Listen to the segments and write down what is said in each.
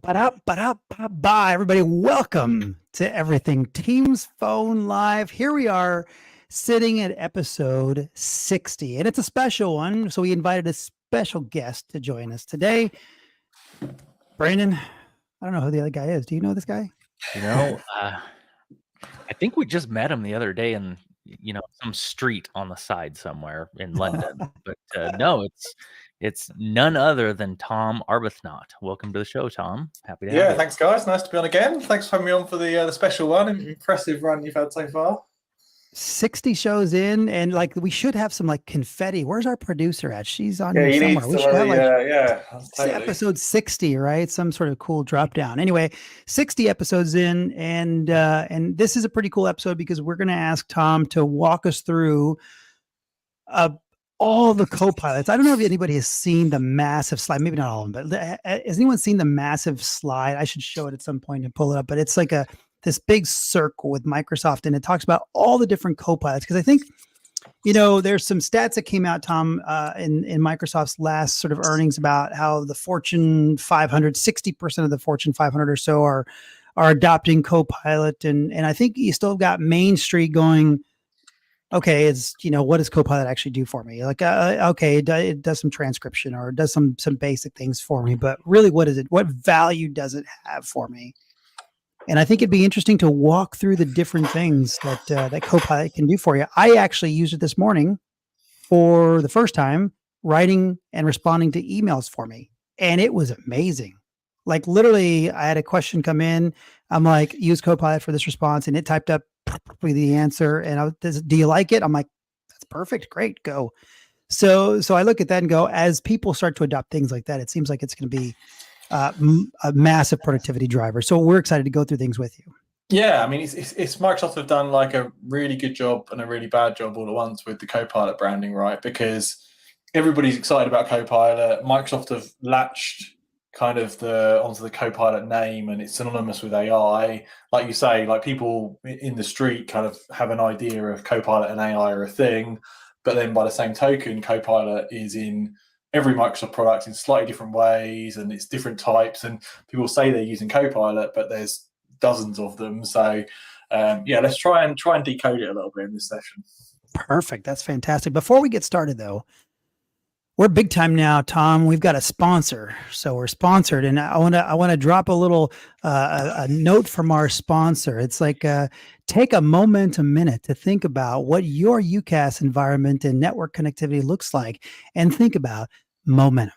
Bye, everybody. Welcome to Everything Teams Phone Live. Here we are sitting at episode 60, and it's a special one. So we invited a special guest to join us today. Brandon, I don't know who the other guy is. Do you know this guy? I think we just met him the other day in, some street on the side somewhere in London. But no, it's none other than Tom Arbuthnot. Welcome to the show, Tom. Happy to have you. Thanks, guys. Nice to be on again. Thanks for having me on for the special one. Impressive run you've had so far. 60 shows in, and we should have some confetti. Where's our producer at? She's on here somewhere. We should have totally. Episode 60, right? Some sort of cool drop down. Anyway, 60 episodes in, and this is a pretty cool episode because we're going to ask Tom to walk us through all the Copilots. I don't know if anybody has seen the massive slide. Maybe not all of them, but has anyone seen the massive slide? I should show it at some point and pull it up, but it's like this big circle with Microsoft, and it talks about all the different Copilots. Because I think, there's some stats that came out, Tom, in Microsoft's last sort of earnings about how the Fortune 500, 60% of the Fortune 500 or so are adopting Copilot. And I think you still got Main Street going, okay, what does Copilot actually do for me? Okay, it does some transcription or it does some basic things for me, but really, what is it? What value does it have for me? And I think it'd be interesting to walk through the different things that Copilot can do for you. I actually used it this morning for the first time, writing and responding to emails for me. And it was amazing. Literally, I had a question come in. I'm like, use Copilot for this response. And it typed up the answer. And do you like it? I'm like, that's perfect. Great. Go. So I look at that and go, as people start to adopt things like that, it seems like it's going to be a massive productivity driver. So we're excited to go through things with you. Yeah, I mean, it's Microsoft have done a really good job and a really bad job all at once with the Copilot branding, right? Because everybody's excited about Copilot. Microsoft have latched kind of onto the Copilot name, and it's synonymous with AI. Like you say, people in the street kind of have an idea of Copilot and AI are a thing, but then by the same token, Copilot is in every Microsoft product in slightly different ways, and it's different types, and people say they're using Copilot, but there's dozens of them. So let's try and decode it a little bit in this session. Perfect. That's fantastic. Before we get started though, we're big time now, Tom. We've got a sponsor, so we're sponsored, and I want to drop a little a note from our sponsor. It's take a minute to think about what your UCaaS environment and network connectivity looks like, and think about momentum.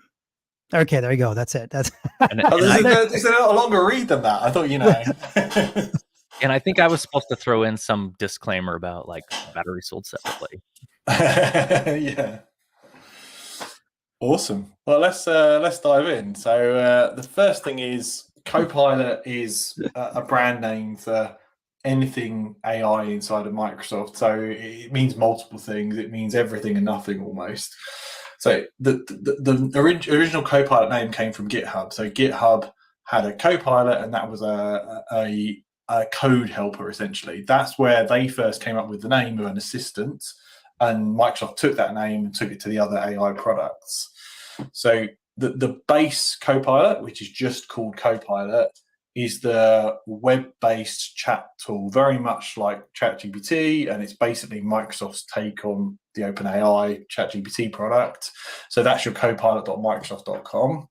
Okay, there you go. That's it. That's it's a longer read than that. I thought And I think I was supposed to throw in some disclaimer about battery sold separately. Yeah. Awesome. Well, let's dive in. So the first thing is Copilot is a brand name for anything AI inside of Microsoft. So it means multiple things. It means everything and nothing almost. So the original Copilot name came from GitHub. So GitHub had a Copilot, and that was a code helper essentially. That's where they first came up with the name of an assistant, and Microsoft took that name and took it to the other AI products. So the base Copilot, which is just called Copilot, is the web-based chat tool, very much like ChatGPT, and it's basically Microsoft's take on the OpenAI ChatGPT product. So that's your copilot.microsoft.com.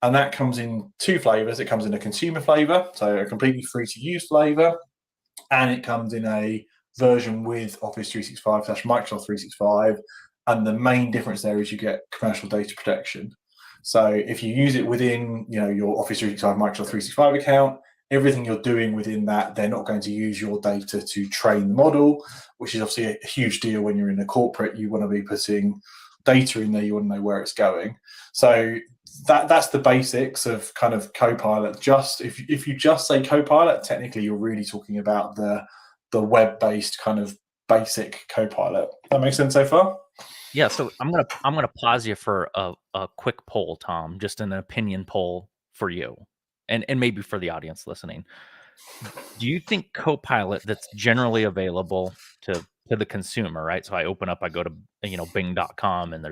And that comes in two flavors. It comes in a consumer flavor, so a completely free to use flavor, and it comes in a version with Office 365/Microsoft 365. And the main difference there is you get commercial data protection. So if you use it within, your Office 365 Microsoft 365 account, everything you're doing within that, they're not going to use your data to train the model, which is obviously a huge deal when you're in a corporate. You want to be putting data in there. You want to know where it's going. So that's the basics of kind of Copilot. Just if you just say Copilot, technically you're really talking about the web-based kind of basic Copilot. That makes sense so far? Yeah, so I'm gonna pause you for a quick poll, Tom, just an opinion poll for you, and maybe for the audience listening. Do you think Copilot that's generally available to the consumer, right? So I go to Bing.com, and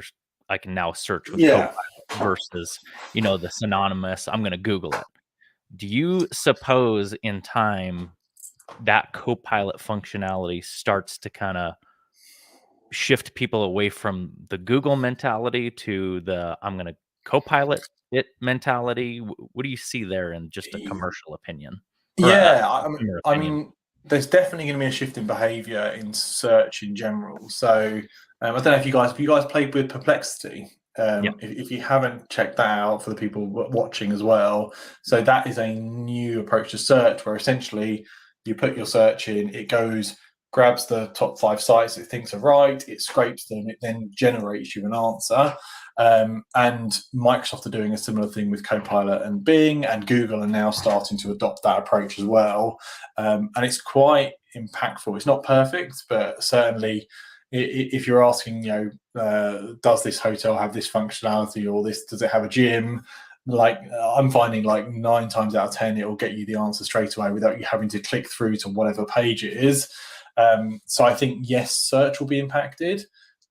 I can now search with Copilot versus the synonymous. I'm going to Google it. Do you suppose in time that Copilot functionality starts to kind of shift people away from the Google mentality to the I'm going to Copilot it mentality? What do you see there in just a commercial opinion or a Yeah, consumer I opinion? mean, there's definitely going to be a shift in behaviour in search in general. So I don't know if you guys played with Perplexity. Yeah. If you haven't checked that out for the people watching as well, so that is a new approach to search where essentially you put your search in, it goes, grabs the top 5 sites it thinks are right, it scrapes them, it then generates you an answer. And Microsoft are doing a similar thing with Copilot and Bing, and Google are now starting to adopt that approach as well. And it's quite impactful. It's not perfect, but certainly if you're asking, does this hotel have this functionality or this, does it have a gym? Like I'm finding like 9 times out of 10, it will get you the answer straight away without you having to click through to whatever page it is. So I think, yes, search will be impacted.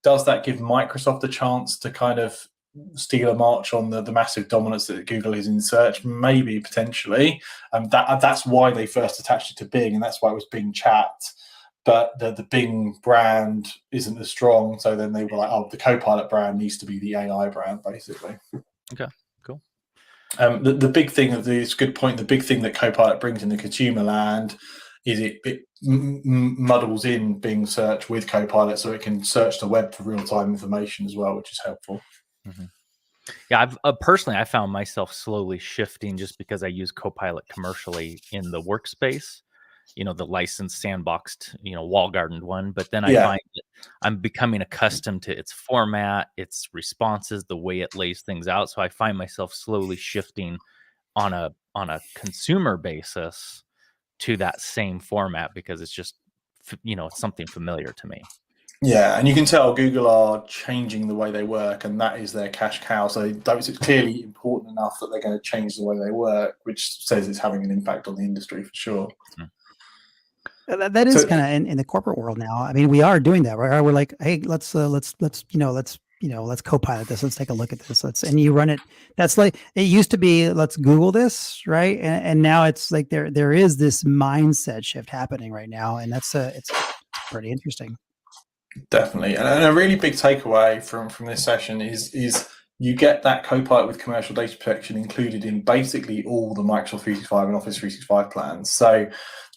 Does that give Microsoft a chance to kind of steal a march on the massive dominance that Google is in search? Maybe, potentially. That's why they first attached it to Bing, and that's why it was Bing Chat. But the Bing brand isn't as strong, so then they were like, oh, the Copilot brand needs to be the AI brand, basically. Okay, cool. The big thing, it's a good point, the big thing that Copilot brings in the consumer land is it muddles in Bing search with Copilot, so it can search the web for real-time information as well, which is helpful. Mm-hmm. Yeah, I've personally, I found myself slowly shifting just because I use Copilot commercially in the workspace, the licensed sandboxed, wall gardened one. But then I find that I'm becoming accustomed to its format, its responses, the way it lays things out. So I find myself slowly shifting on a consumer basis to that same format because it's just, it's something familiar to me. Yeah, and you can tell Google are changing the way they work, and that is their cash cow. So it's clearly important enough that they're going to change the way they work, which says it's having an impact on the industry for sure. That is kind of in the corporate world now. I mean, we are doing that, right? We're like, hey, let's Copilot this. Let's take a look at this. And you run it. That's like, it used to be, let's Google this, right? And now it's like there is this mindset shift happening right now, and it's pretty interesting. Definitely, and a really big takeaway from this session is you get that Copilot with commercial data protection included in basically all the Microsoft 365 and Office 365 plans. So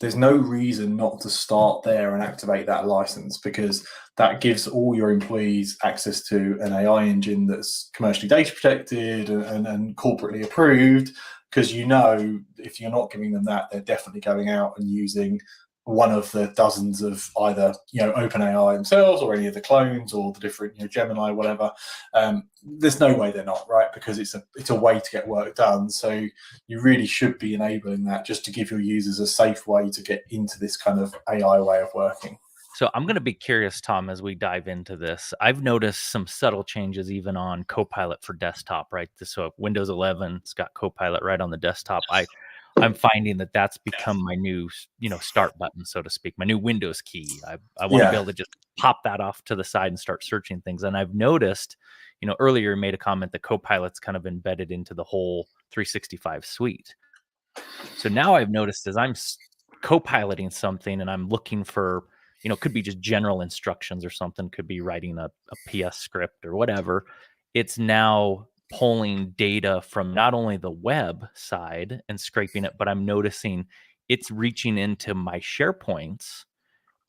there's no reason not to start there and activate that license, because that gives all your employees access to an AI engine that's commercially data protected and corporately approved, because if you're not giving them that, they're definitely going out and using one of the dozens of either OpenAI themselves or any of the clones or the different Gemini, whatever. There's no way they're not, right? Because it's a way to get work done. So you really should be enabling that just to give your users a safe way to get into this kind of AI way of working. So I'm going to be curious, Tom, as we dive into this. I've noticed some subtle changes even on Copilot for desktop, right? So Windows 11, it's got Copilot right on the desktop. I'm finding that that's become my new, start button, so to speak, my new Windows key. I want to be able to just pop that off to the side and start searching things. And I've noticed, earlier you made a comment that Copilot's kind of embedded into the whole 365 suite. So now I've noticed as I'm co-piloting something and I'm looking for, could be just general instructions or something, could be writing a PS script or whatever. It's now pulling data from not only the web side and scraping it, but I'm noticing it's reaching into my SharePoints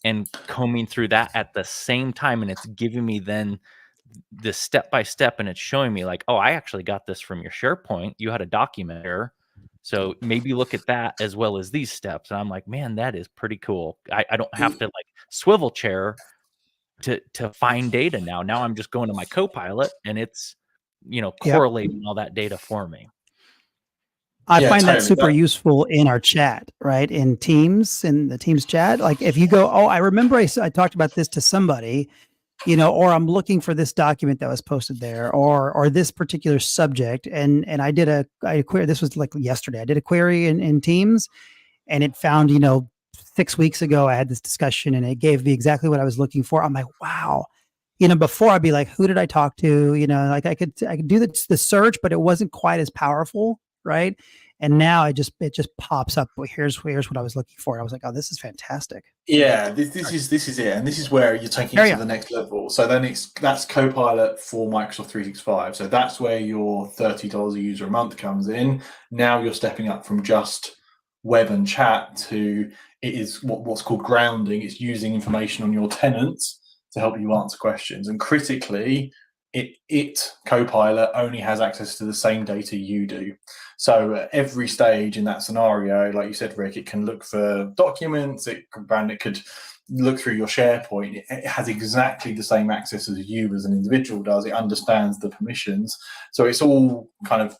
and combing through that at the same time. And it's giving me then the step-by-step, and it's showing me like, oh, I actually got this from your SharePoint. You had a document here. So maybe look at that as well as these steps. And I'm like, man, that is pretty cool. I don't have to like swivel chair to find data now. Now I'm just going to my Copilot and it's, correlating all that data for me. I find that super useful in our chat, right? In Teams, in the Teams chat. Like if you go, oh, I remember I talked about this to somebody, or I'm looking for this document that was posted there, or this particular subject. And I did a query. This was like yesterday. I did a query in Teams, and it found, 6 weeks ago, I had this discussion and it gave me exactly what I was looking for. I'm like, wow. Before I'd be like, who did I talk to? Like I could do the search, but it wasn't quite as powerful, right? And now it just pops up. Well, here's what I was looking for. I was like, oh, this is fantastic. Yeah, this is it, and this is where you're taking it to the next level. So then that's Copilot for Microsoft 365. So that's where your $30 a user a month comes in. Now you're stepping up from just web and chat to it is what's called grounding. It's using information on your tenants to help you answer questions, and critically, Copilot only has access to the same data you do. So at every stage in that scenario, like you said, Rick, it can look for documents. It could look through your SharePoint. It has exactly the same access as you as an individual does. It understands the permissions, so it's all kind of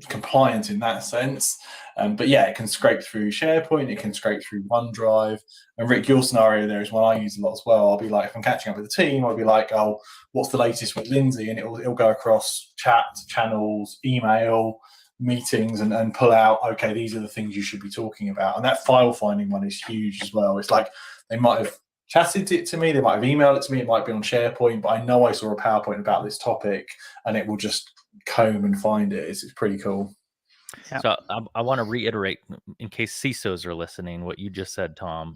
compliant in that sense. But yeah, it can scrape through SharePoint. It can scrape through OneDrive. And Rick, your scenario there is one I use a lot as well. I'll be like, if I'm catching up with the team, I'll be like, oh, what's the latest with Lindsay? And it'll go across chat, channels, email, meetings, and pull out, okay, these are the things you should be talking about. And that file finding one is huge as well. It's like they might have chatted it to me, they might have emailed it to me, it might be on SharePoint, but I know I saw a PowerPoint about this topic, and it will just comb and find it. It's pretty cool. Yeah. So I want to reiterate, in case CISOs are listening, what you just said, Tom.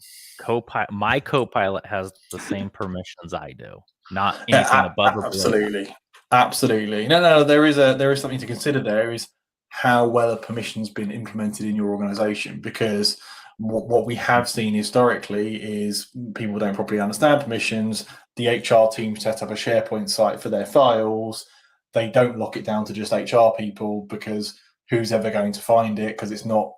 My Copilot has the same permissions I do, not anything above or below. Absolutely. No. There is something to consider. There is how well a permission's been implemented in your organization, because what we have seen historically is people don't properly understand permissions. The HR team set up a SharePoint site for their files. They don't lock it down to just HR people, because who's ever going to find it? Because it's not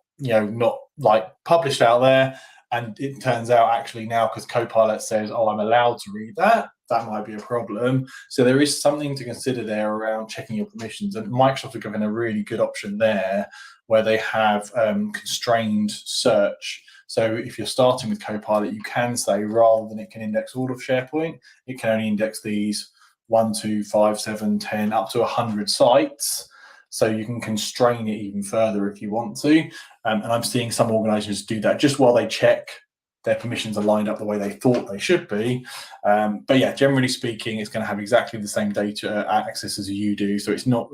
like published out there. And it turns out actually now, because Copilot says, oh, I'm allowed to read that might be a problem. So there is something to consider there around checking your permissions. And Microsoft are given a really good option there, where they have constrained search. So if you're starting with Copilot, you can say, rather than it can index all of SharePoint, it can only index these 1, 2, 5, 7, 10, up to 100 sites. So you can constrain it even further if you want to. And I'm seeing some organizations do that just while they check their permissions are lined up the way they thought they should be. But yeah, generally speaking, it's going to have exactly the same data access as you do. So it's not,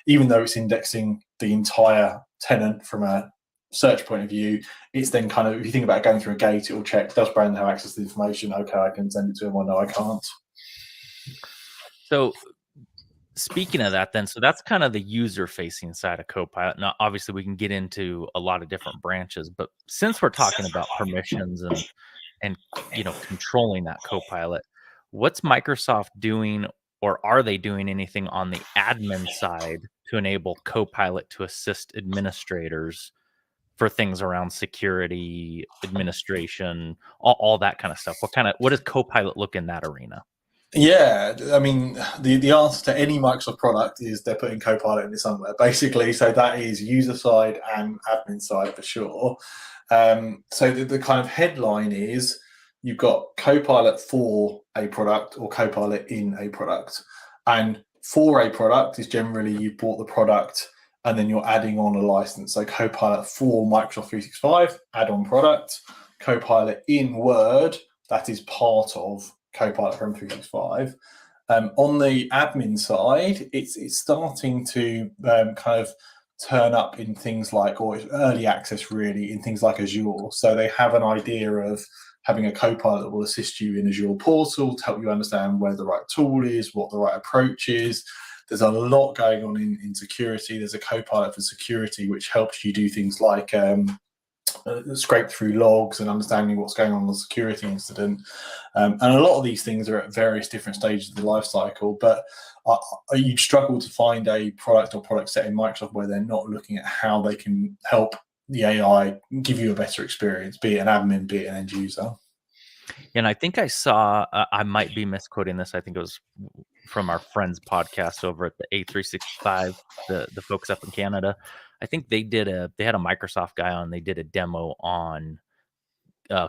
even though it's indexing the entire tenant from a search point of view, it's then kind of, if you think about going through a gate, it will check, does Brandon have access to the information? Okay, I can send it to him, or no, I can't. So speaking of that, then, so that's kind of the user-facing side of Copilot. Now, obviously, we can get into a lot of different branches, but since we're talking about permissions and controlling that Copilot, what's Microsoft doing, or are they doing anything on the admin side to enable Copilot to assist administrators for things around security, administration, all that kind of stuff? What does Copilot look in that arena? Yeah, I mean, the answer to any Microsoft product is they're putting Copilot in it somewhere, basically. So that is user side and admin side for sure. So the kind of headline is you've got Copilot for a product or Copilot in a product. And for a product is generally you've bought the product and then you're adding on a license. So Copilot for Microsoft 365, add-on product. Copilot in Word, that is part of Copilot from 365. On the admin side, it's starting to kind of turn up in things like, or early access really, in things like Azure. So they have an idea of having a Copilot that will assist you in Azure portal to help you understand where the right tool is, what the right approach is. There's a lot going on in security. There's a Copilot for security, which helps you do things like scrape through logs and understanding what's going on in the security incident. And a lot of these things are at various different stages of the life cycle, but you'd struggle to find a product or product set in Microsoft where they're not looking at how they can help the AI give you a better experience, be it an admin, be it an end user. And I think I saw, I might be misquoting this, I think it was from our friends podcast over at the A365, the folks up in Canada. I think they had a Microsoft guy on, they did a demo on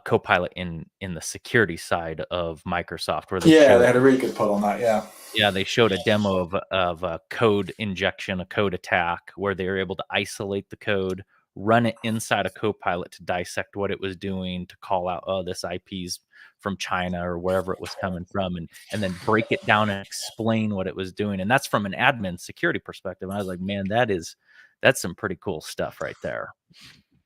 Copilot in the security side of Microsoft, where they had a really good pod on that. Yeah, they showed a demo of a code injection, a code attack, where they were able to isolate the code, run it inside a Copilot to dissect what it was doing, to call out, oh, this IP's from China or wherever it was coming from, and then break it down and explain what it was doing. And that's from an admin security perspective. And I was like, man, that is That's some pretty cool stuff right there.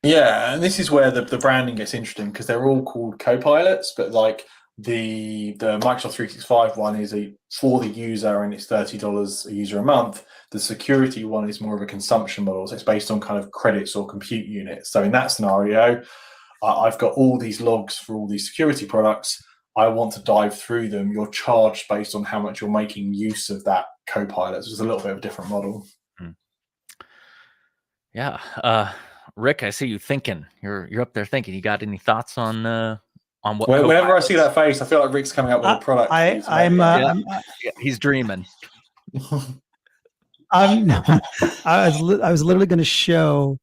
Yeah, and this is where the branding gets interesting, because they're all called Copilots, but like the Microsoft 365 one is for the user, and it's $30 a user a month. The security one is more of a consumption model, so it's based on kind of credits or compute units. So in that scenario, I've got all these logs for all these security products. I want to dive through them. You're charged based on how much you're making use of that Copilot. So it's a little bit of a different model. Yeah. Rick, I see you thinking. You're up there thinking. You got any thoughts on what? Whenever I see that face, I feel like Rick's coming up with a product. He's dreaming. I was literally going to show.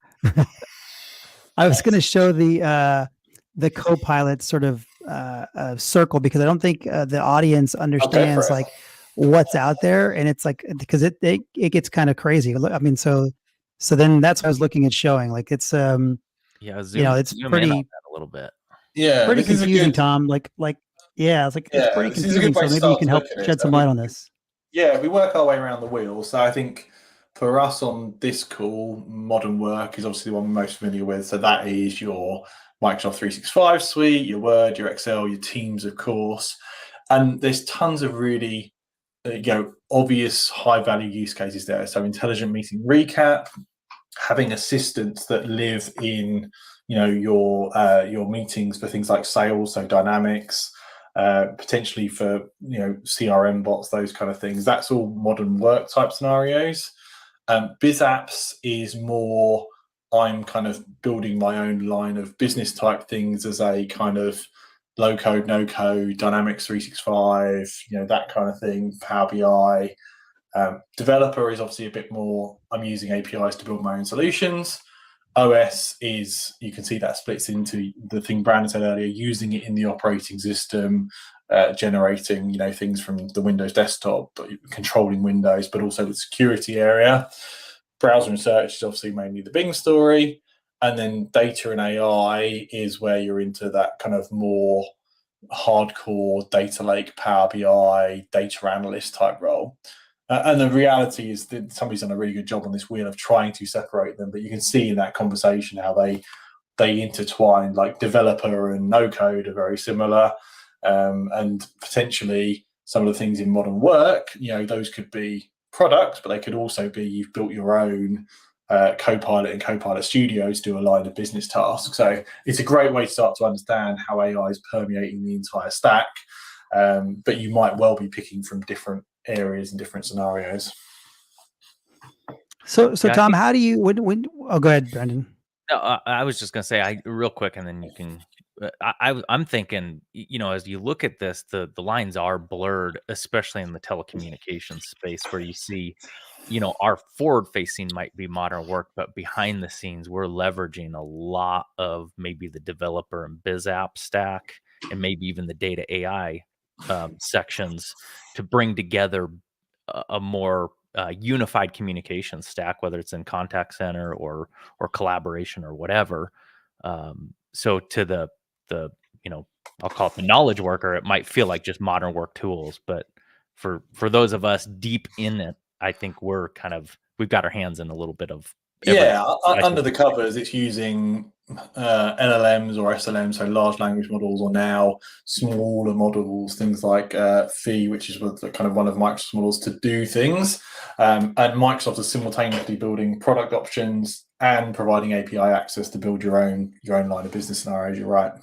I was going to show the Copilot sort of circle, because I don't think the audience understands like what's out there, and it's like, because it gets kind of crazy. I mean, so then that's what I was looking at showing. Like it's zoom it's pretty in on that a little bit. Yeah, pretty confusing, Tom. It's pretty confusing. So maybe you can help shed some light on this. Yeah, we work our way around the wheel. So I think for us on this call, modern work is obviously the one we're most familiar with. So that is your Microsoft 365 suite, your Word, your Excel, your Teams, of course. And there's tons of really obvious high-value use cases there. So intelligent meeting recap, having assistants that live in your meetings for things like sales, so Dynamics, potentially for CRM bots, those kind of things. That's all modern work type scenarios. Biz apps is more, I'm kind of building my own line of business type things as a kind of low code, no code, Dynamics 365, that kind of thing, Power BI. Developer is obviously a bit more, I'm using APIs to build my own solutions. OS is, you can see that splits into the thing Brandon said earlier, using it in the operating system, generating things from the Windows desktop, controlling Windows, but also the security area. Browser and search is obviously mainly the Bing story. And then data and AI is where you're into that kind of more hardcore data lake, Power BI, data analyst type role. And the reality is that somebody's done a really good job on this wheel of trying to separate them, but you can see in that conversation how they intertwine. Like developer and no code are very similar, and potentially some of the things in modern work, those could be products, but they could also be you've built your own Copilot and Copilot Studio to do a line of business tasks. So it's a great way to start to understand how AI is permeating the entire stack, but you might well be picking from different areas and different scenarios. So Tom, how do you when oh, go ahead, Brandon. No, I was just gonna say real quick, and then you can. I'm thinking, as you look at this, the lines are blurred, especially in the telecommunications space, where you see, our forward facing might be modern work, but behind the scenes, we're leveraging a lot of maybe the developer and biz app stack, and maybe even the data AI sections to bring together a more unified communication stack, whether it's in contact center or collaboration or whatever. So to the I'll call it the knowledge worker, it might feel like just modern work tools, but for those of us deep in it, I think we've got our hands in a little bit of under the covers. It's using LLMs or SLMs, so large language models, or now smaller models, things like Phi, which is kind of one of Microsoft's models to do things. And Microsoft is simultaneously building product options and providing API access to build your own line of business scenarios. You're right.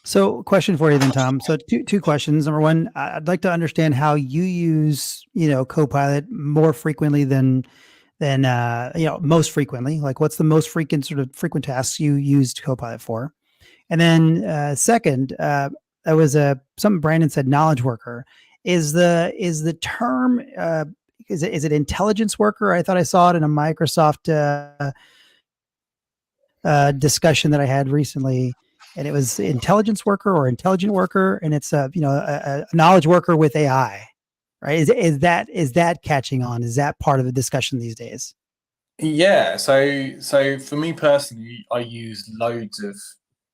So, question for you then, Tom. So, two questions. Number one, I'd like to understand how you use, Copilot more frequently than most frequently. Like, what's the most frequent tasks you used Copilot for? And then, second, that was something Brandon said. Knowledge worker is the term. Is it intelligence worker? I thought I saw it in a Microsoft discussion that I had recently. And it was intelligence worker or intelligent worker, and it's a knowledge worker with AI, right? Is that catching on? Is that part of the discussion these days? Yeah. So for me personally, I use loads of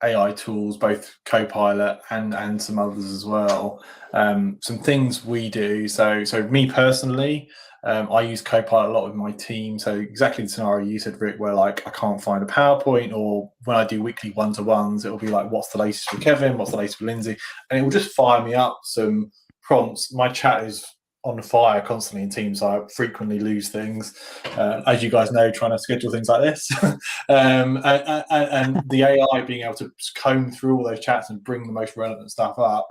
AI tools, both Copilot and some others as well. Some things we do. So me personally, I use Copilot a lot with my team. So exactly the scenario you said, Rick, where like I can't find a PowerPoint, or when I do weekly one-to-ones, it'll be like, what's the latest with Kevin? What's the latest with Lindsay? And it will just fire me up some prompts. My chat is on fire constantly in Teams. I frequently lose things, as you guys know, trying to schedule things like this. And the AI being able to comb through all those chats and bring the most relevant stuff up,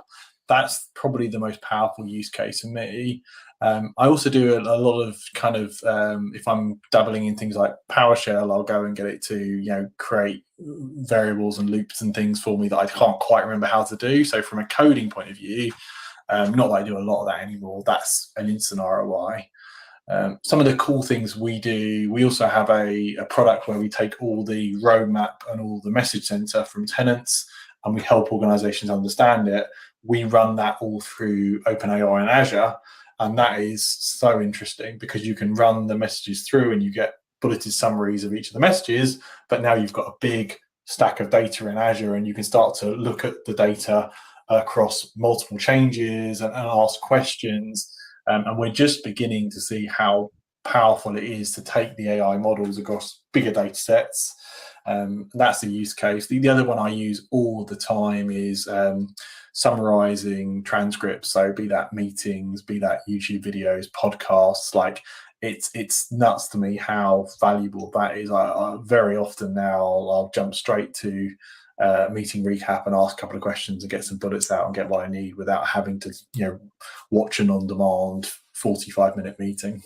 that's probably the most powerful use case for me. I also do a lot of kind of, if I'm dabbling in things like PowerShell, I'll go and get it to, create variables and loops and things for me that I can't quite remember how to do. So from a coding point of view, not that I do a lot of that anymore, that's an instant ROI. Some of the cool things we do, we also have a product where we take all the roadmap and all the message center from tenants, and we help organizations understand it. We run that all through OpenAI and Azure, and that is so interesting because you can run the messages through and you get bulleted summaries of each of the messages, but now you've got a big stack of data in Azure, and you can start to look at the data across multiple changes and ask questions. And we're just beginning to see how powerful it is to take the AI models across bigger data sets. That's the use case. The other one I use all the time is summarizing transcripts. So be that meetings, be that YouTube videos, podcasts, like it's nuts to me how valuable that is. I very often now I'll jump straight to meeting recap and ask a couple of questions and get some bullets out and get what I need without having to, watch an on-demand 45-minute meeting.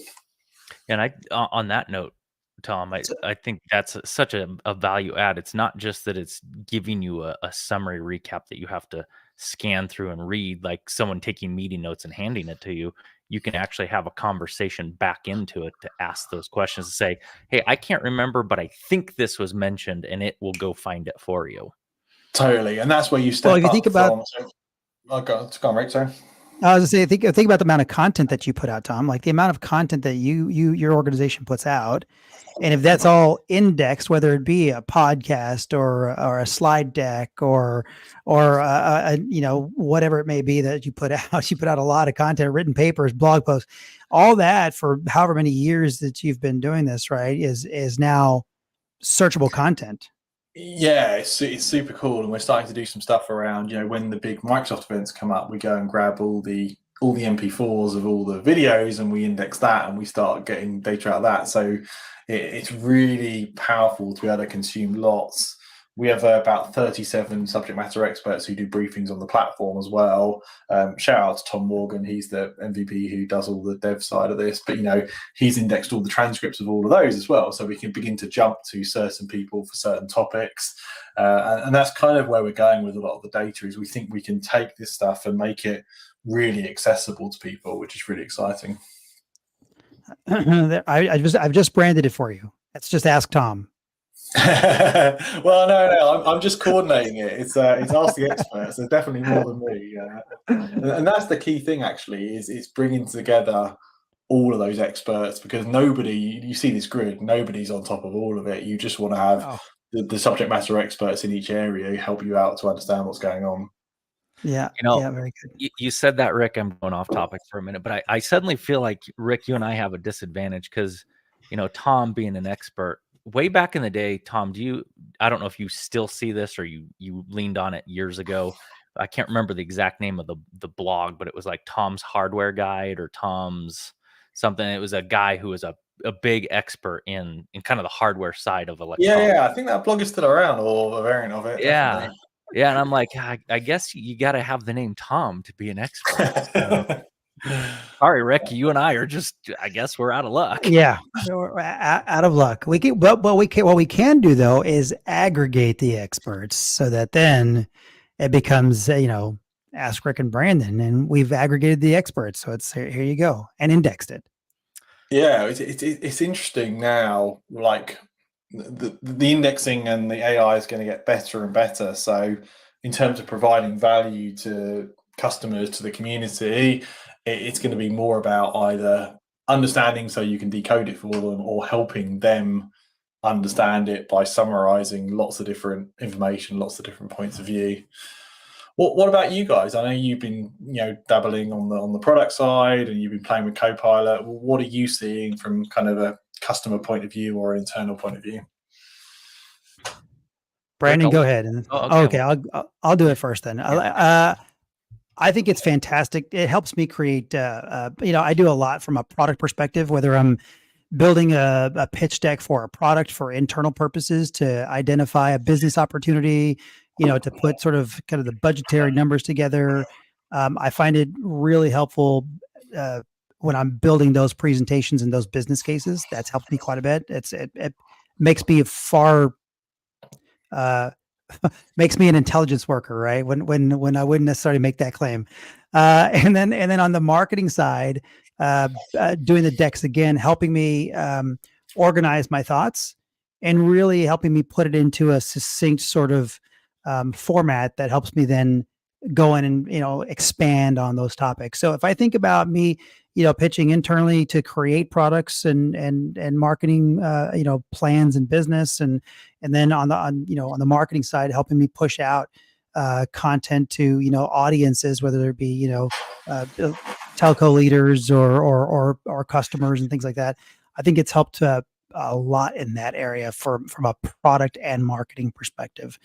And I, on that note, Tom, I think that's such a value add. It's not just that it's giving you a summary recap that you have to scan through and read, like someone taking meeting notes and handing it to you. You can actually have a conversation back into it to ask those questions and say, hey, I can't remember, but I think this was mentioned, and it will go find it for you. Totally. And that's where you step if you think about, go on, Rick, sorry. I was going to say, think about the amount of content that you put out, Tom, like the amount of content that your organization puts out. And if that's all indexed, whether it be a podcast or a slide deck or whatever it may be that you put out a lot of content, written papers, blog posts, all that for however many years that you've been doing this, right, is now searchable content. Yeah, it's super cool, and we're starting to do some stuff around, when the big Microsoft events come up, we go and grab all the MP4s of all the videos and we index that and we start getting data out of that. So it's really powerful to be able to consume lots. We have about 37 subject matter experts who do briefings on the platform as well. Shout out to Tom Morgan. He's the MVP who does all the dev side of this. But, he's indexed all the transcripts of all of those as well. So we can begin to jump to certain people for certain topics. And that's kind of where we're going with a lot of the data is we think we can take this stuff and make it really accessible to people, which is really exciting. I've just branded it for you. Let's just ask Tom. Well, no, I'm just coordinating it. It's Ask the Experts. There's definitely more than me, and that's the key thing. Actually, is bringing together all of those experts, because you see this grid, nobody's on top of all of it. You just want to have the subject matter experts in each area help you out to understand what's going on. Yeah, very good. You said that, Rick. I'm going off topic for a minute, but I suddenly feel like, Rick, you and I have a disadvantage because, Tom being an expert, way back in the day, Tom, I don't know if you still see this or you leaned on it years ago. I can't remember the exact name of the blog, but it was like Tom's Hardware Guide or Tom's something. It was a guy who was a big expert in kind of the hardware side of electronics. Yeah, I think that blog is still around, or a variant of it. Yeah. Definitely. Yeah, and I'm like, I guess you got to have the name Tom to be an expert. Sorry, Rick, you and I are just, I guess we're out of luck. Yeah, we're out of luck. What we can do though is aggregate the experts so that then it becomes, Ask Rick and Brandon, and we've aggregated the experts. So it's here you go, and indexed it. Yeah, it's interesting now, like the indexing and the AI is going to get better and better. So in terms of providing value to customers, to the community, it's going to be more about either understanding so you can decode it for them or helping them understand it by summarizing lots of different information, lots of different points of view. What about you guys? I know you've been, dabbling on the product side, and you've been playing with Copilot. What are you seeing from kind of a customer point of view or internal point of view? Brandon, Rick, go ahead. Okay, I'll do it first then. Yeah. I think it's fantastic. It helps me create. I do a lot from a product perspective, whether I'm building a pitch deck for a product for internal purposes to identify a business opportunity, to put sort of kind of the budgetary numbers together. I find it really helpful when I'm building those presentations and those business cases. That's helped me quite a bit. It makes me far makes me an intelligence worker, right? When I wouldn't necessarily make that claim. And then on the marketing side, doing the decks again, helping me organize my thoughts and really helping me put it into a succinct sort of format that helps me then go in and expand on those topics. So if I think about me, pitching internally to create products and marketing, plans and business, and then on the marketing side, helping me push out content to audiences, whether it be telco leaders or customers and things like that. I think it's helped a lot in that area from a product and marketing perspective.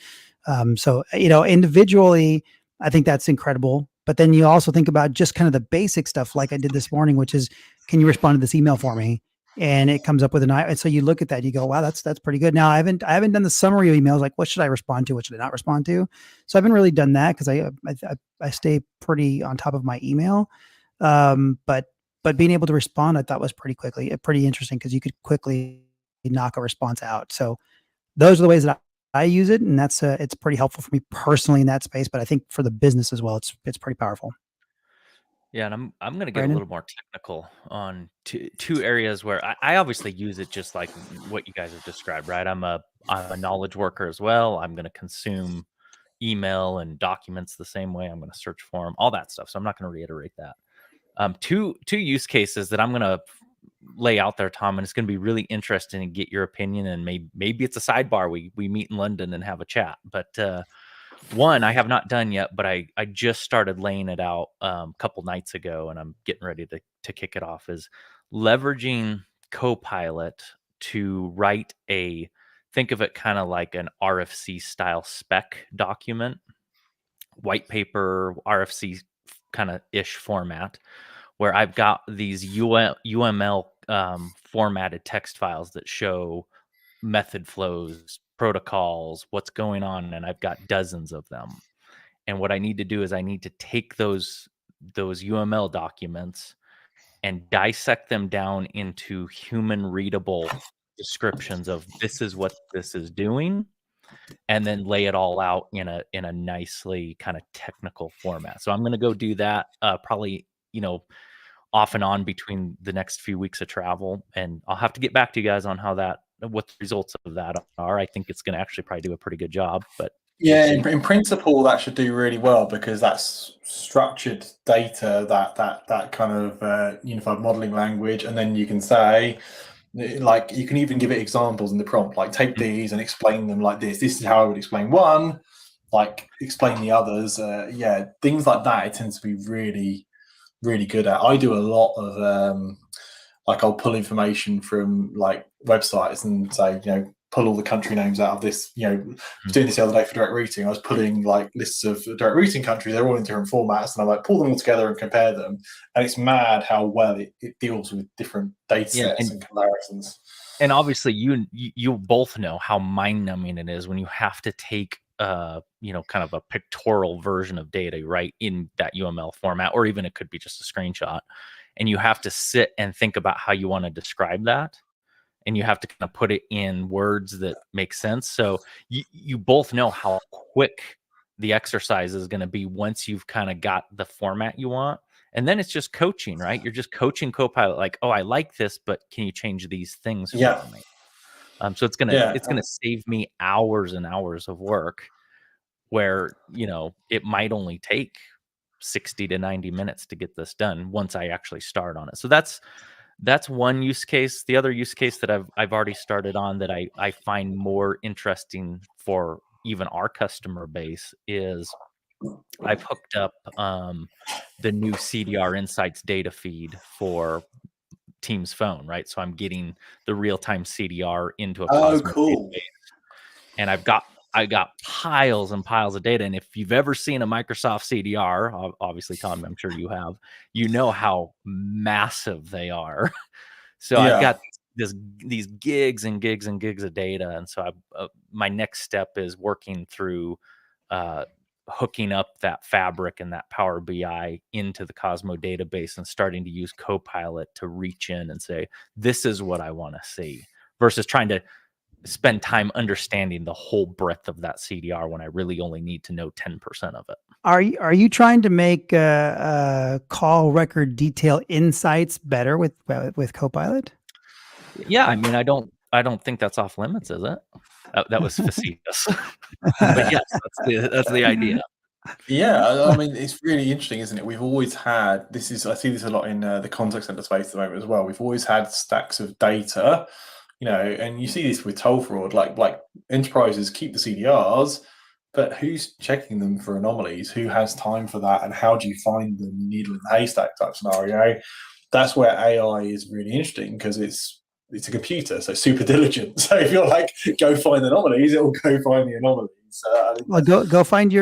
So individually, I think that's incredible. But then you also think about just kind of the basic stuff like I did this morning, which is, can you respond to this email for me? And it comes up with and so you look at that, you go, wow, that's pretty good. Now I haven't done the summary of emails, like what should I respond to, what should I not respond to? So I haven't really done that because I stay pretty on top of my email. But being able to respond, I thought was pretty interesting because you could quickly knock a response out. So those are the ways that I use it, and that's it's pretty helpful for me personally in that space. But I think for the business as well, it's pretty powerful. Yeah, and I'm going to get Brandon? a little more technical on two areas where I obviously use it just like what you guys have described, right? I'm a knowledge worker as well. I'm going to consume email and documents the same way. I'm going to search for them, all that stuff. So I'm not going to reiterate that. Two use cases that I'm going to lay out there, Tom, and it's going to be really interesting to get your opinion. And maybe it's a sidebar. We meet in London and have a chat. But one I have not done yet, but I just started laying it out a couple nights ago, and I'm getting ready to kick it off, is leveraging Copilot to write think of it kind of like an RFC style spec document, white paper, RFC kind of ish format, where I've got these UML formatted text files that show method flows, protocols, what's going on, and I've got dozens of them. And what I need to do is I need to take those UML documents and dissect them down into human readable descriptions of this is what this is doing, and then lay it all out in a nicely kind of technical format. So I'm going to go do that probably off and on between the next few weeks of travel, and I'll have to get back to you guys on what the results of that are. I think it's going to actually probably do a pretty good job, but yeah, in principle, that should do really well because that's structured data, that kind of unified modeling language, and then you can say, like, you can even give it examples in the prompt, like take these and explain them like this. This is how I would explain one, like explain the others. Yeah, things like that. It tends to be really, really good at. I do a lot of like I'll pull information from like websites and say, pull all the country names out of this. I was doing this the other day for direct routing. I was pulling like lists of direct routing countries. They're all in different formats, and I like pull them all together and compare them. And it's mad how well it deals with different data sets and comparisons. And obviously, you both know how mind-numbing it is when you have to take kind of a pictorial version of data, right, in that UML format, or even it could be just a screenshot, and you have to sit and think about how you want to describe that, and you have to kind of put it in words that make sense. So you both know how quick the exercise is going to be once you've kind of got the format you want. And then it's just coaching, right? You're just coaching Copilot, like, oh, I like this, but can you change these things for me? So it's gonna save me hours and hours of work, where it might only take 60 to 90 minutes to get this done once I actually start on it. So that's That's one use case. The other use case that I've already started on that I find more interesting for even our customer base is I've hooked up the new CDR Insights data feed for Teams Phone, right? So I'm getting the real-time CDR into a Oh, Cosmos cool. database, and I got piles and piles of data. And if you've ever seen a Microsoft CDR, obviously, Tom, I'm sure you have, you know how massive they are. So I've Yeah. got these gigs and gigs and gigs of data, and so my next step is working through hooking up that Fabric and that Power BI into the Cosmo database and starting to use Copilot to reach in and say, this is what I want to see, versus trying to spend time understanding the whole breadth of that CDR when I really only need to know 10% of it. Are you trying to make call record detail insights better with Copilot? Yeah, I mean, I don't think that's off limits, is it? That was facetious. But yes, that's the idea. Yeah, I mean, it's really interesting, isn't it? We've always had I see this a lot in the contact center space at the moment as well. We've always had stacks of data, and you see this with toll fraud. Like enterprises keep the CDRs, but who's checking them for anomalies? Who has time for that? And how do you find them? Needle in the haystack type scenario. That's where AI is really interesting, because it's a computer, so super diligent. So if you're like, go find anomalies, it will go find the anomalies. Well, go find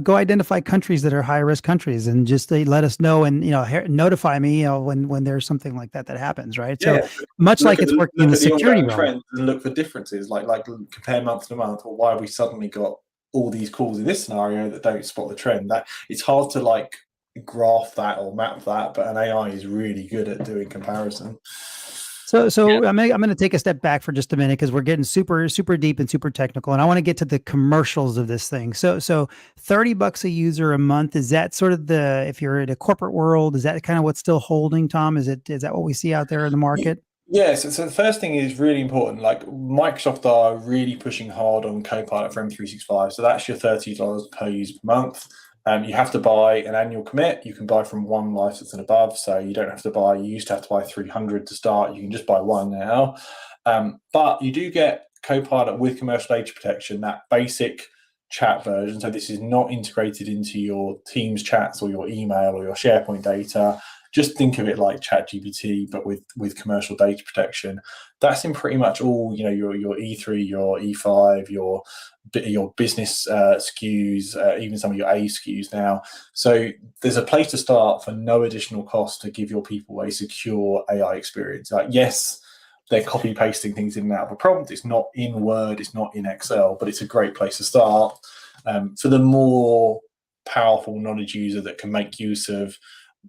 go identify countries that are high risk countries, and just let us know, and notify me when there's something like that happens, right? Yeah, so much like it's working in the security realm. Trends and look for differences, like compare month to month, or why have we suddenly got all these calls in this scenario that don't spot the trend. That it's hard to like graph that or map that, but an AI is really good at doing comparison. So yeah. I'm going to take a step back for just a minute, because we're getting super deep and super technical, and I want to get to the commercials of this thing. So $30 a user a month, is that sort of if you're in a corporate world, is that kind of what's still holding, Tom? Is that what we see out there in the market? Yes. So the first thing is really important. Like Microsoft are really pushing hard on Copilot for M365. So that's your $30 per user per month. You have to buy an annual commit. You can buy from one license and above, so you don't have to buy. You used to have to buy 300 to start. You can just buy one now. But you do get Copilot with commercial data protection, that basic chat version. So this is not integrated into your Teams chats or your email or your SharePoint data. Just think of it like ChatGPT, but with commercial data protection. That's in pretty much all, your E3, your E5, your business SKUs, even some of your A SKUs now. So there's a place to start for no additional cost to give your people a secure AI experience. Like, yes, they're copy pasting things in and out of a prompt. It's not in Word, it's not in Excel, but it's a great place to start. For the more powerful knowledge user that can make use of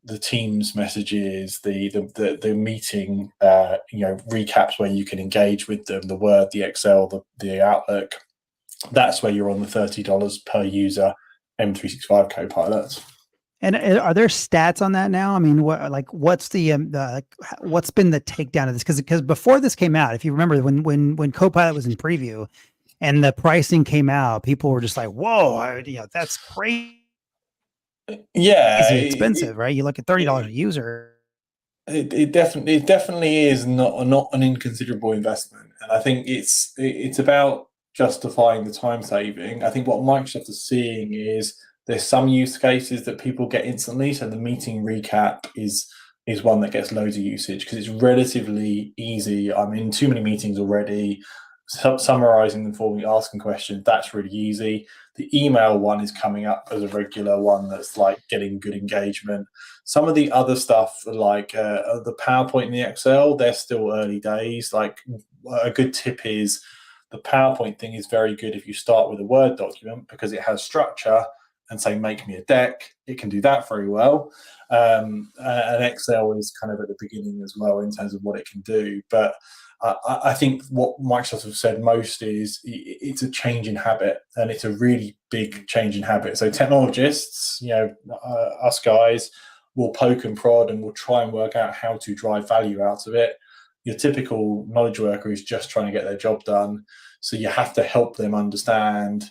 the Teams messages, the meeting, recaps where you can engage with them, the Word, the Excel, the Outlook. That's where you're on the $30 per user M365 Copilot. And are there stats on that now? I mean, what's the what's been the takedown of this? Because before this came out, if you remember, when Copilot was in preview and the pricing came out, people were just like, "Whoa, that's crazy." Yeah, expensive, right? You look at $30 a user. It definitely is not an inconsiderable investment, and I think it's about justifying the time saving. I think what Microsoft is seeing is there's some use cases that people get instantly. So the meeting recap is one that gets loads of usage because it's relatively easy. I'm in too many meetings already. Summarizing them for me, asking questions, that's really easy. The email one is coming up as a regular one that's like getting good engagement. Some of the other stuff, like the PowerPoint and the Excel, they're still early days. Like a good tip is the PowerPoint thing is very good if you start with a Word document because it has structure and say, make me a deck. It can do that very well. And Excel is kind of at the beginning as well in terms of what it can do. But I think what Microsoft have said most is it's a change in habit, and it's a really big change in habit. So technologists, us guys, will poke and prod and will try and work out how to drive value out of it. Your typical knowledge worker is just trying to get their job done. So you have to help them understand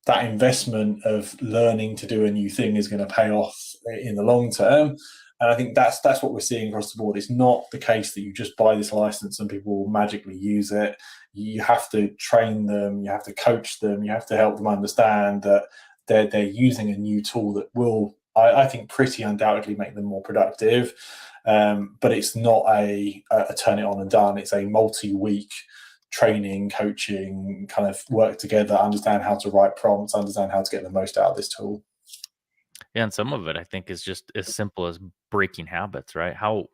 that investment of learning to do a new thing is going to pay off in the long term. And I think that's what we're seeing across the board. It's not the case that you just buy this license and people will magically use it. You have to train them, you have to coach them, you have to help them understand that they're using a new tool that will, I think, pretty undoubtedly make them more productive. But it's not a turn it on and done. It's a multi-week training, coaching, kind of work together, understand how to write prompts, understand how to get the most out of this tool. Yeah, and some of it I think is just as simple as breaking habits, right? How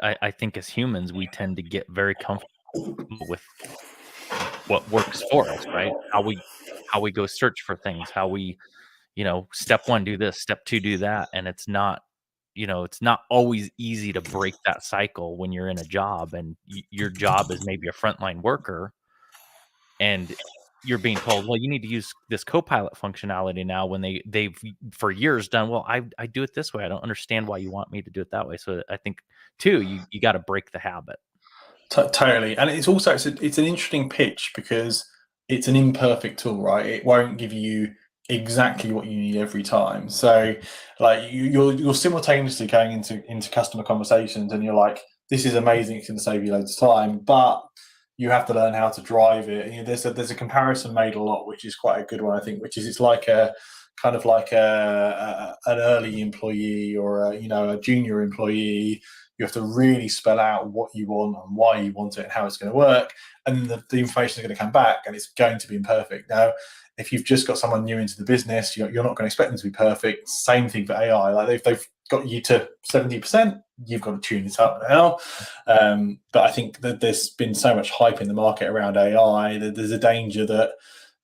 I think as humans we tend to get very comfortable with what works for us, right? How we go search for things, how we, step one do this, step two do that, and it's not, it's not always easy to break that cycle when you're in a job and your job is maybe a frontline worker, and you're being told, well, you need to use this Copilot functionality now when they've for years done, well, I do it this way. I don't understand why you want me to do it that way. So I think too, you got to break the habit. Totally. And it's also, it's an interesting pitch because it's an imperfect tool, right? It won't give you exactly what you need every time. So like you're simultaneously going into customer conversations and you're like, this is amazing, it's going to save you loads of time, but you have to learn how to drive it. And, there's a comparison made a lot, which is quite a good one, I think, which is it's like a kind of like an early employee or a junior employee. You have to really spell out what you want and why you want it and how it's going to work. And then the information is going to come back and it's going to be imperfect. Now, if you've just got someone new into the business, you're not going to expect them to be perfect. Same thing for AI. Like if they've got you to 70%, you've got to tune it up now. But I think that there's been so much hype in the market around AI that there's a danger that,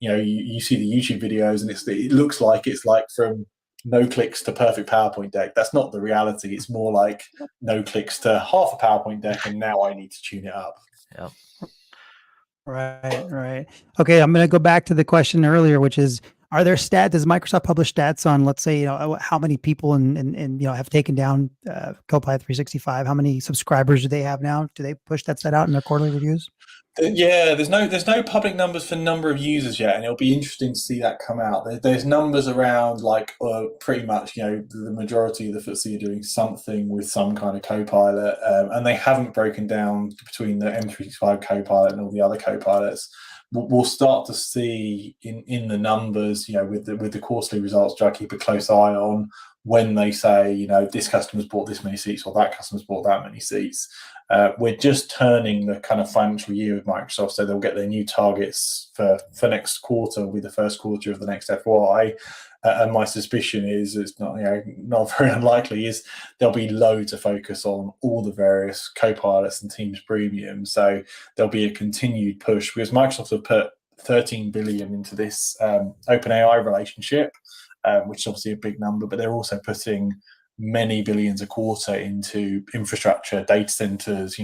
you see the YouTube videos and it looks like it's like from no clicks to perfect PowerPoint deck. That's not the reality. It's more like no clicks to half a PowerPoint deck, and now I need to tune it up. Yep. Right. Okay, I'm going to go back to the question earlier, which is, are there stats? Does Microsoft publish stats on, let's say, how many people and have taken down Copilot 365? How many subscribers do they have now? Do they push that stat out in their quarterly reviews? Yeah, there's no public numbers for number of users yet, and it'll be interesting to see that come out. There's numbers around like pretty much, the majority of the FTSE are doing something with some kind of Copilot, and they haven't broken down between the M365 Copilot and all the other Copilots. We'll start to see in the numbers, with the quarterly results, which I keep a close eye on, when they say, this customer's bought this many seats or that customer's bought that many seats. We're just turning the kind of financial year with Microsoft, so they'll get their new targets for next quarter, will be the first quarter of the next FY. And my suspicion is, it's not very unlikely, is there'll be loads of focus on all the various Copilots and Teams Premium. So there'll be a continued push because Microsoft have put 13 billion into this OpenAI relationship, which is obviously a big number, but they're also putting many billions a quarter into infrastructure, data centers,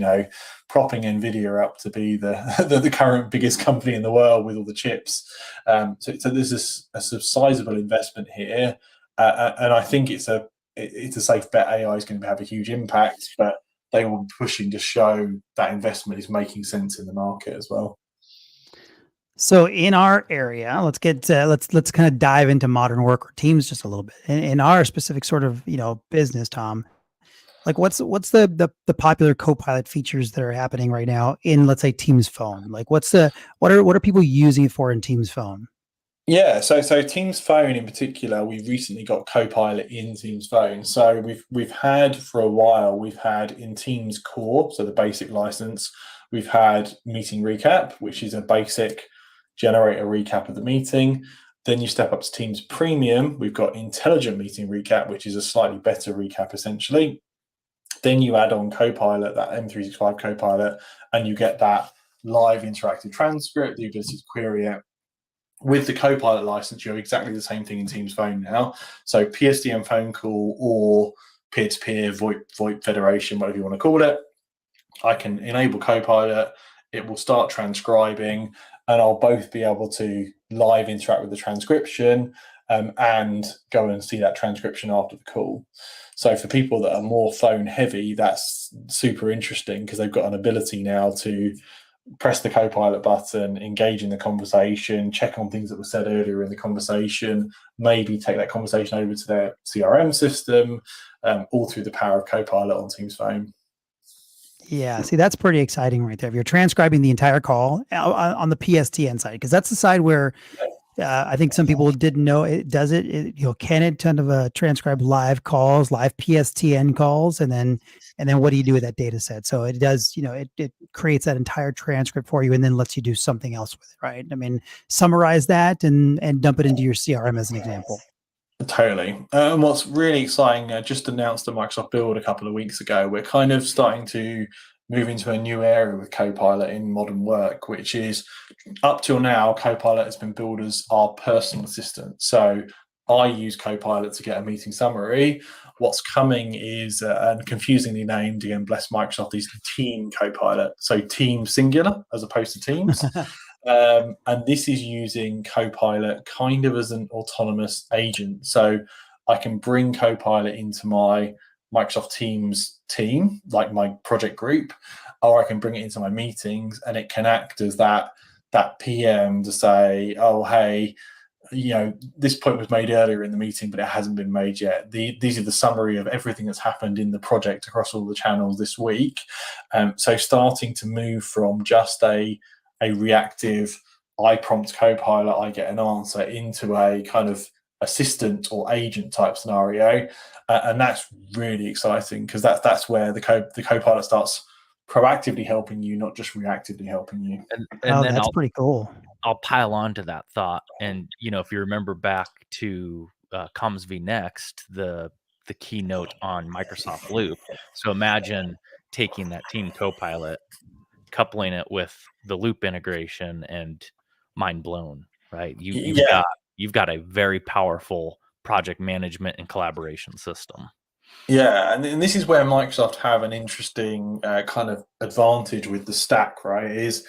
propping Nvidia up to be the current biggest company in the world with all the chips. So there's a sizable investment here, and I think it's a safe bet AI is going to have a huge impact, but they will be pushing to show that investment is making sense in the market as well. So in our area, let's kind of dive into modern work or teams just a little bit. In our specific sort of business, Tom, like what's the popular Copilot features that are happening right now in, let's say, Teams Phone? Like what are people using it for in Teams Phone? Yeah, so Teams Phone in particular, we've recently got Copilot in Teams Phone. So we've had for a while, we've had in Teams Core, so the basic license, we've had Meeting Recap, which is a basic generate a recap of the meeting. Then you step up to Teams Premium. We've got Intelligent Meeting Recap, which is a slightly better recap, essentially. Then you add on Copilot, that M365 Copilot, and you get that live interactive transcript, the ability to query it. With the Copilot license, you have exactly the same thing in Teams Phone now. So PSTN phone call or peer-to-peer, VoIP federation, whatever you want to call it. I can enable Copilot. It will start transcribing, and I'll both be able to live interact with the transcription and go and see that transcription after the call. So for people that are more phone heavy, that's super interesting because they've got an ability now to press the Copilot button, engage in the conversation, check on things that were said earlier in the conversation, maybe take that conversation over to their CRM system, all through the power of Copilot on Teams Phone. Yeah, see, that's pretty exciting right there. If you're transcribing the entire call on the PSTN side, because that's the side where I think some people didn't know it does it. Can it kind of transcribe live calls, live PSTN calls, and then what do you do with that data set? So it does, it creates that entire transcript for you, and then lets you do something else with it, right? I mean, summarize that and dump it into your CRM as an example. Totally. And what's really exciting, just announced the Microsoft Build a couple of weeks ago, we're kind of starting to move into a new area with Copilot in modern work, which is, up till now, Copilot has been billed as our personal assistant. So I use Copilot to get a meeting summary. What's coming is, and confusingly named, again, bless Microsoft, is Team Copilot. So Team singular as opposed to Teams. And this is using Copilot kind of as an autonomous agent. So I can bring Copilot into my Microsoft Teams team, like my project group, or I can bring it into my meetings, and it can act as that PM to say, oh, hey, this point was made earlier in the meeting, but it hasn't been made yet. These are the summary of everything that's happened in the project across all the channels this week. So starting to move from just a reactive, I prompt Copilot, I get an answer, into a kind of assistant or agent type scenario. And that's really exciting, because that's where the Copilot starts proactively helping you, not just reactively helping you. And Oh, then that's pretty cool. I'll pile on to that thought. And, if you remember back to Comms v Next, the keynote on Microsoft Loop. So imagine taking that Team Copilot, coupling it with the Loop integration, and mind blown, right? You've got a very powerful project management and collaboration system. Yeah, and this is where Microsoft have an interesting kind of advantage with the stack, right? Is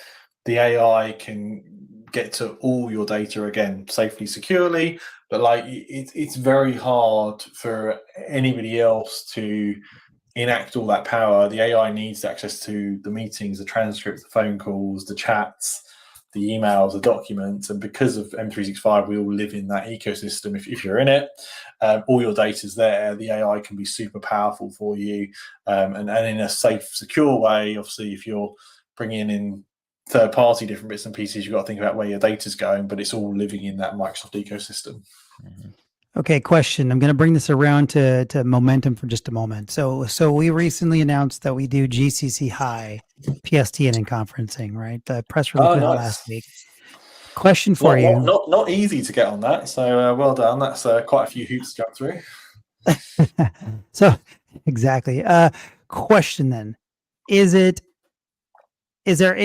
the AI can get to all your data, again, safely, securely, but it's very hard for anybody else to enact all that power. The AI needs access to the meetings, the transcripts, the phone calls, the chats, the emails, the documents, and because of M365, we all live in that ecosystem. If you're in it, all your data's there. The AI can be super powerful for you, and in a safe, secure way. Obviously, if you're bringing in third-party different bits and pieces, you've got to think about where your data's going, but it's all living in that Microsoft ecosystem. Mm-hmm. Okay, question. I'm going to bring this around to momentum for just a moment. So we recently announced that we do GCC High PSTN and conferencing, right? The press release went out last week. Question for you. Not easy to get on that. So well done. That's quite a few hoops to jump through. So exactly. Question then: are there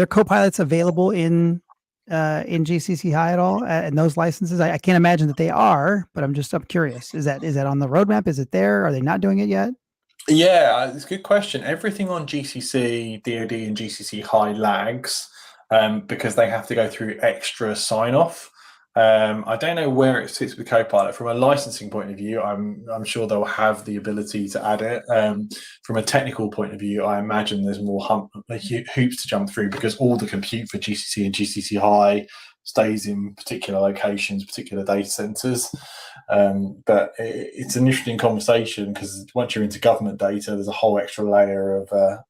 Copilots available in GCC High at all, and those licenses? I can't imagine that they are, but I'm curious. Is that on the roadmap? Is it there? Are they not doing it yet? Yeah, it's a good question. Everything on GCC, DoD, and GCC High lags because they have to go through extra sign-off. I don't know where it sits with Copilot. From a licensing point of view, I'm sure they'll have the ability to add it. From a technical point of view, I imagine there's more hoops to jump through, because all the compute for GCC and GCC High stays in particular locations, particular data centers. But it's an interesting conversation, because once you're into government data, there's a whole extra layer of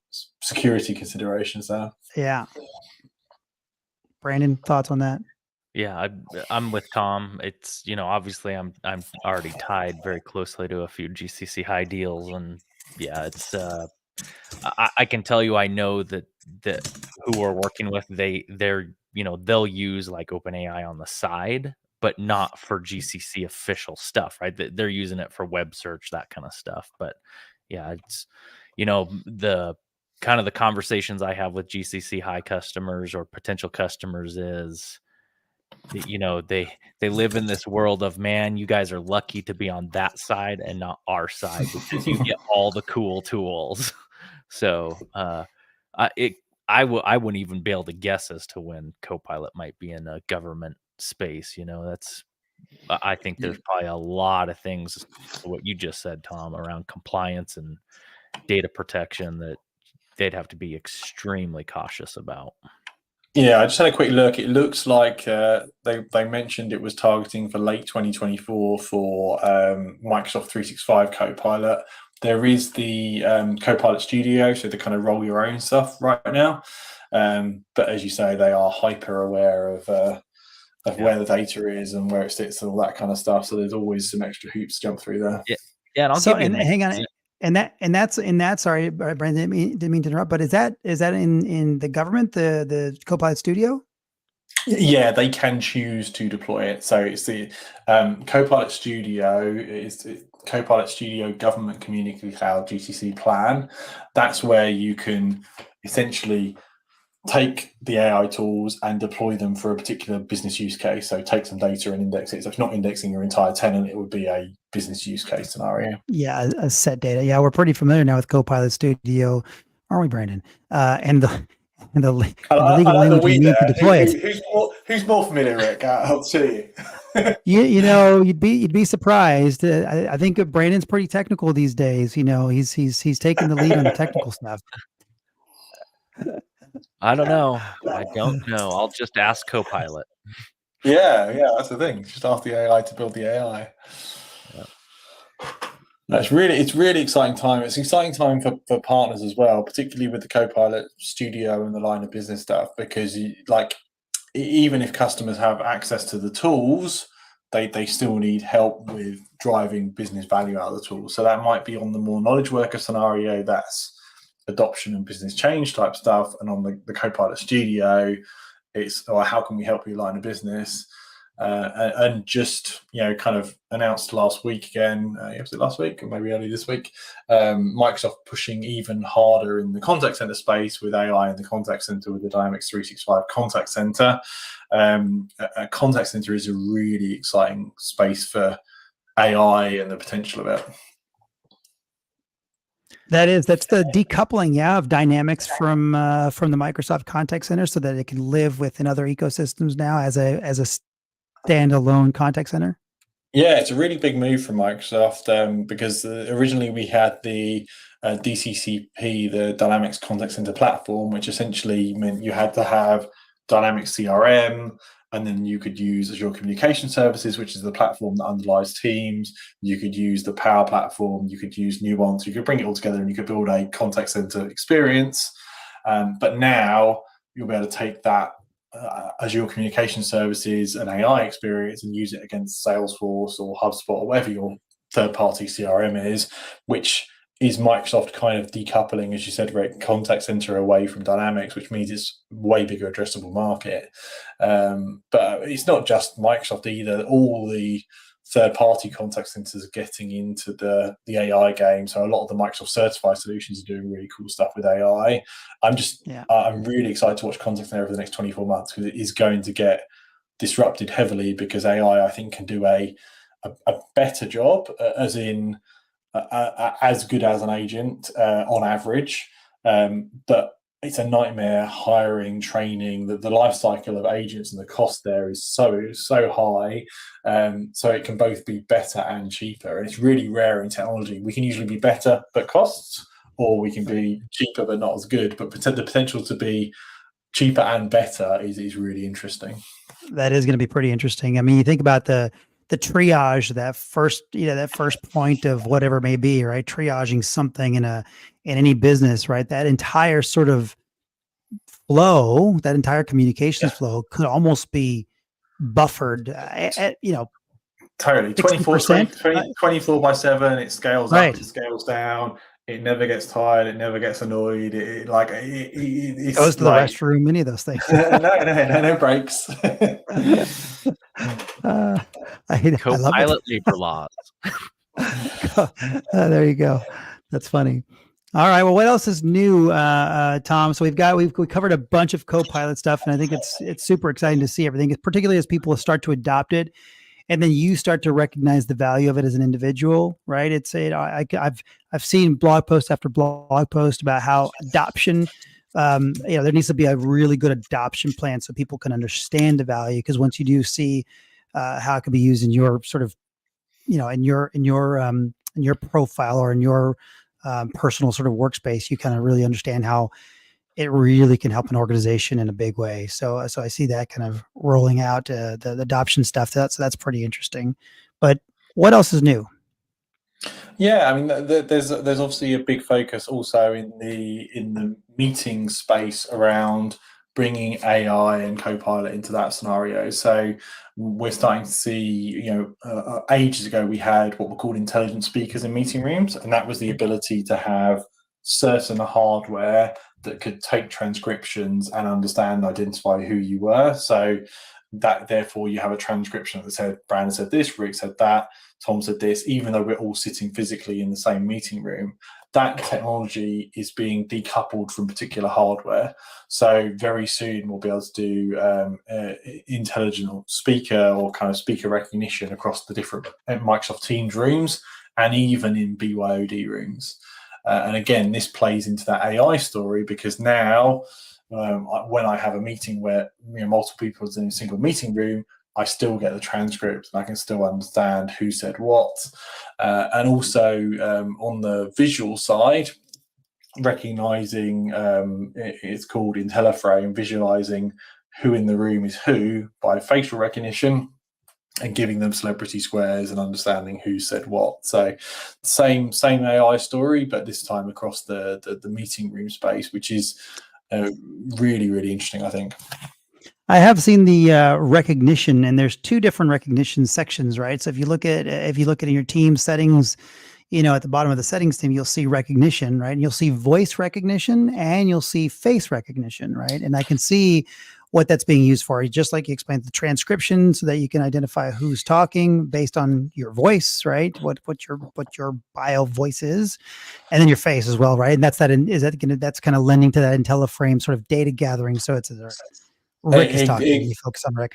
security considerations there. Yeah. Brandon, thoughts on that? Yeah, I'm with Tom. It's, obviously I'm already tied very closely to a few GCC High deals, and yeah, it's I can tell you, I know that who we're working with, they're they'll use like OpenAI on the side, but not for GCC official stuff, right? They're using it for web search, that kind of stuff. But yeah, it's the kind of the conversations I have with GCC High customers or potential customers is, they live in this world of, man, you guys are lucky to be on that side and not our side, because you get all the cool tools. So I wouldn't even be able to guess as to when Copilot might be in a government space. I think there's probably a lot of things, what you just said, Tom, around compliance and data protection that they'd have to be extremely cautious about. Yeah, I just had a quick look. It looks like they mentioned it was targeting for late 2024 for Microsoft 365 Copilot. There is the Copilot Studio, so they kind of roll your own stuff right now. But as you say, they are hyper aware of where the data is and where it sits and all that kind of stuff. So there's always some extra hoops to jump through there. Yeah, and I'll give you an hang on. example. And that's sorry, Brandon, didn't mean to interrupt, but is that in the government, the Copilot Studio? Yeah, they can choose to deploy it. So it's the Copilot Studio Copilot Studio Government Community Cloud GCC plan. That's where you can essentially take the AI tools and deploy them for a particular business use case. So take some data and index it. So it's not indexing your entire tenant, it would be a business use case scenario. Yeah, a set data. Yeah, we're pretty familiar now with Copilot Studio, aren't we, Brandon? And the legal language we need to deploy it. Who's more familiar, Rick? I'll see you. You'd be surprised. I think Brandon's pretty technical these days. He's taking the lead on the technical stuff. I don't know. I'll just ask Copilot. Yeah, that's the thing. Just ask the AI to build the AI. Yeah. No, it's really exciting time. It's an exciting time for partners as well, particularly with the Copilot Studio and the line of business stuff, because even if customers have access to the tools, they still need help with driving business value out of the tools. So that might be on the more knowledge worker scenario, that's adoption and business change type stuff, and on the Copilot Studio, it's how can we help you line a business, and just kind of announced last week again. Was it last week or maybe early this week? Microsoft pushing even harder in the contact center space with AI in the contact center with the Dynamics 365 contact center. A contact center is a really exciting space for AI and the potential of it. That's the decoupling, of Dynamics from the Microsoft Contact Center, so that it can live within other ecosystems now as a standalone contact center. Yeah, it's a really big move from Microsoft, because originally we had the DCCP, the Dynamics Contact Center platform, which essentially meant you had to have Dynamics CRM, and then you could use Azure Communication Services, which is the platform that underlies Teams. You could use the Power Platform. You could use Nuance. You could bring it all together and you could build a contact center experience. But now you'll be able to take that Azure Communication Services and AI experience and use it against Salesforce or HubSpot or whatever your third-party CRM is, which is Microsoft kind of decoupling, as you said, Rick, contact center away from Dynamics, which means it's way bigger addressable market. But it's not just Microsoft either. All the third-party contact centers are getting into the AI game. So a lot of the Microsoft certified solutions are doing really cool stuff with AI. I'm really excited to watch contact center over the next 24 months, because it is going to get disrupted heavily, because AI, I think, can do a better job, as in as good as an agent on average, but it's a nightmare hiring, training. The life cycle of agents and the cost there is so high, so it can both be better and cheaper, and it's really rare in technology. We can usually be better but costs, or we can be cheaper but not as good, but the potential to be cheaper and better is really interesting. That is going to be pretty interesting. I mean, you think about the triage, that first point of whatever it may be, right? Triaging something in any business, right? That entire sort of flow, that entire communications flow could almost be buffered totally 24/7. It scales up, it scales down. It never gets tired. It never gets annoyed. It goes to the restroom. Any of those things. no breaks. Copilot labor laws. There you go. That's funny. All right. Well, what else is new, Tom? So we covered a bunch of Copilot stuff, and I think it's super exciting to see everything, particularly as people start to adopt it. And then you start to recognize the value of it as an individual, right? I've seen blog post after blog post about how adoption, there needs to be a really good adoption plan so people can understand the value. Because once you do see how it can be used in your sort of, in your profile or in your personal sort of workspace, you kind of really understand how it really can help an organization in a big way. So I see that kind of rolling out the adoption stuff. That's pretty interesting. But what else is new? Yeah, I mean, there's obviously a big focus also in the meeting space around bringing AI and Copilot into that scenario. So we're starting to see, ages ago we had what were called intelligent speakers in meeting rooms, and that was the ability to have certain hardware that could take transcriptions and understand, identify who you were. So that therefore you have a transcription that said Brandon said this, Rick said that, Tom said this, even though we're all sitting physically in the same meeting room. That technology is being decoupled from particular hardware. So very soon we'll be able to do intelligent speaker or kind of speaker recognition across the different Microsoft Teams rooms and even in BYOD rooms. And again, this plays into that AI story because now when I have a meeting where multiple people are in a single meeting room, I still get the transcript and I can still understand who said what. And also on the visual side, recognizing it's called IntelliFrame, visualizing who in the room is who by facial recognition and giving them celebrity squares and understanding who said what. So same AI story, but this time across the meeting room space, which is really, really interesting, I think. I have seen the recognition, and there's two different recognition sections, right? So if you look at in your team settings, at the bottom of the settings team, you'll see recognition, right? And you'll see voice recognition and you'll see face recognition, right? And I can see what that's being used for. Just like you explained, the transcription, so that you can identify who's talking based on your voice, right? What your bio voice is, and then your face as well, right? And that's kind of lending to that IntelliFrame sort of data gathering. So it's Rick is talking. You focus on Rick.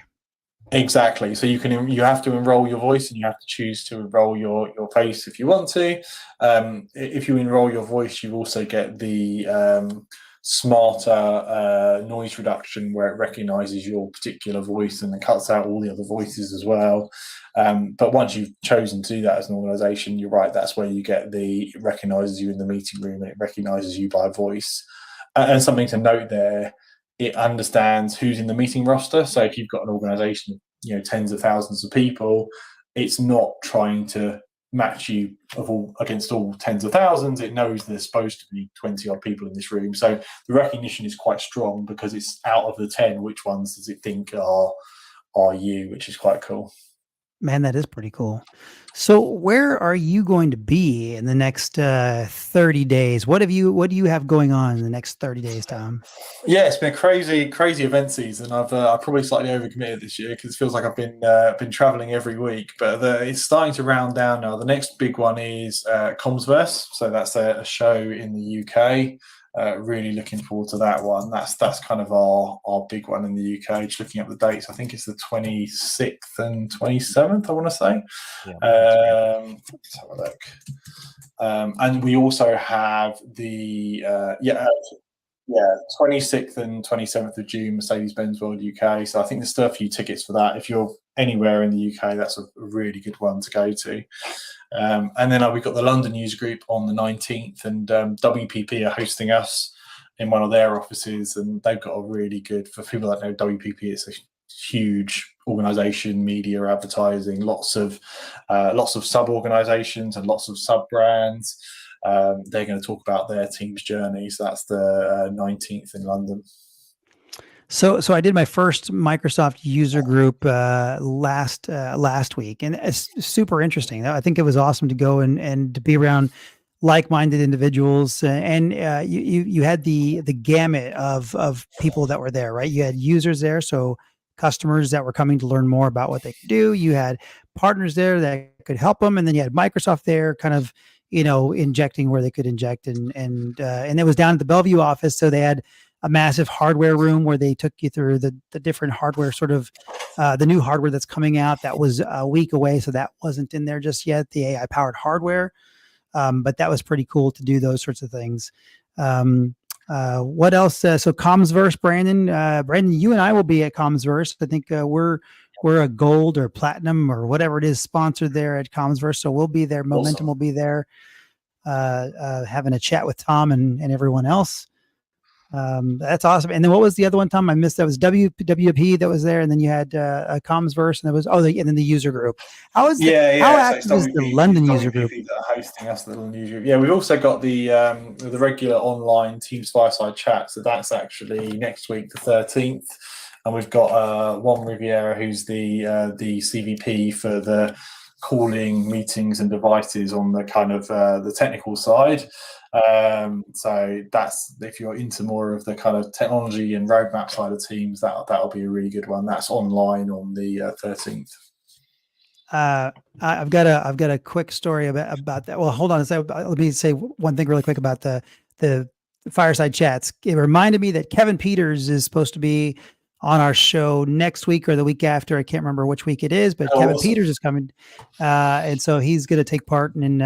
Exactly. So you have to enroll your voice and you have to choose to enroll your face if you want to. If you enroll your voice, you also get the smarter noise reduction where it recognizes your particular voice and then cuts out all the other voices as well. But once you've chosen to do that as an organization, you're right, that's where you get it recognizes you in the meeting room and it recognizes you by voice. And something to note there, it understands who's in the meeting roster. So if you've got an organization, tens of thousands of people, it's not trying to match you against all tens of thousands. It knows there's supposed to be 20 odd people in this room. So the recognition is quite strong because it's out of the 10, which ones does it think are you, which is quite cool. Man, that is pretty cool. So where are you going to be in the next 30 days? What do you have going on in the next 30 days, Tom? Yeah, it's been a crazy event season. I've probably slightly overcommitted this year because it feels like I've been traveling every week, but it's starting to round down now. The next big one is Commsverse. So that's a show in the UK. Really looking forward to that one. That's kind of our big one in the UK. Just looking up the dates, I think it's the 26th and 27th, I want to say. Yeah, let's have a look. And we also have the 26th and 27th of June, Mercedes-Benz World UK. So I think there's still a few tickets for that. If you're anywhere in the UK, that's a really good one to go to. And then we've got the London User Group on the 19th, and WPP are hosting us in one of their offices, and they've got a really good, for people that know WPP, it's a huge organization, media, advertising, lots of sub-organizations and lots of sub-brands. They're going to talk about their team's journey. So that's the 19th in London. So I did my first Microsoft user group last week, and it's super interesting. I think it was awesome to go and to be around like-minded individuals, and you had the gamut of people that were there, right? You had users there, so customers that were coming to learn more about what they could do. You had partners there that could help them, and then you had Microsoft there, kind of injecting where they could inject, and it was down at the Bellevue office, so they had a massive hardware room where they took you through the different hardware, sort of the new hardware that's coming out. That was a week away, so that wasn't in there just yet, the AI powered hardware. But that was pretty cool to do those sorts of things. What else? So Commsverse, Brandon, you and I will be at Commsverse. I think we're a gold or platinum or whatever it is sponsor there at Commsverse. So we'll be there. Momentum will be there. having a chat with Tom and everyone else. That's awesome. And then what was the other one, Tom? I missed. That was WP that was there, and then you had a Commsverse, and there was and then the user group. How active is the London user group? That are hosting us, the London user group. Yeah, we've also got the regular online Teams Fireside chat. So that's actually next week, the 13th, and we've got Juan Riviera, who's the CVP for the calling, meetings, and devices on the kind of the technical side. So that's, if you're into more of the kind of technology and roadmap side of Teams, that'll be a really good one. That's online on the 13th. I've got a quick story about that. Well, hold on a second. Let me say one thing really quick about the fireside chats. It reminded me that Kevin Peters is supposed to be on our show next week or the week after. I can't remember which week it is, but Kevin Peters is coming. And so he's going to take part in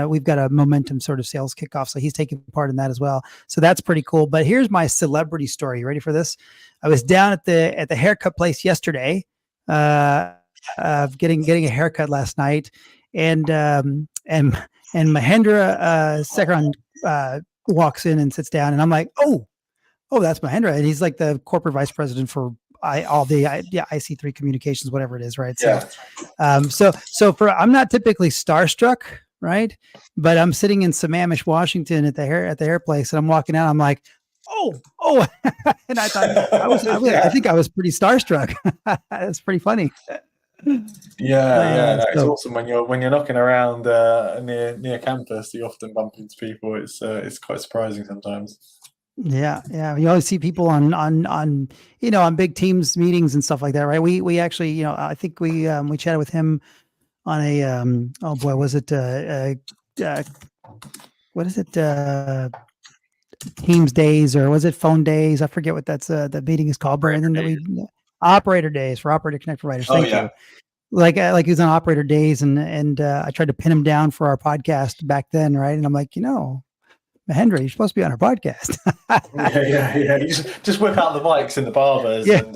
we've got a momentum sort of sales kickoff. So he's taking part in that as well. So that's pretty cool. But here's my celebrity story. You ready for this? I was down at the haircut place yesterday, getting a haircut last night. And Mahendra Sekran walks in and sits down, and I'm like, oh, that's Mahendra. And he's like the corporate vice president for all the IC3 communications, whatever it is. Right. Yeah. So I'm not typically starstruck. Right. But I'm sitting in Sammamish, Washington at the hair place, and I'm walking out. I'm like, oh, and I thought I think I was pretty starstruck. That's pretty funny. Yeah, it's awesome when you're knocking around near campus. You often bump into people. It's quite surprising sometimes. Yeah. You always see people on big Teams meetings and stuff like that, right? We actually, I think we chatted with him on a was it what is it? Teams Days, or was it Phone Days? I forget what that meeting is called. Brandon, Operator Days for Operator Connect providers. Thank you. Like he was on Operator Days, and I tried to pin him down for our podcast back then, right? And I'm like, Mahendra, you're supposed to be on our podcast. yeah. You just whip out the mics and the barbers. Yeah. And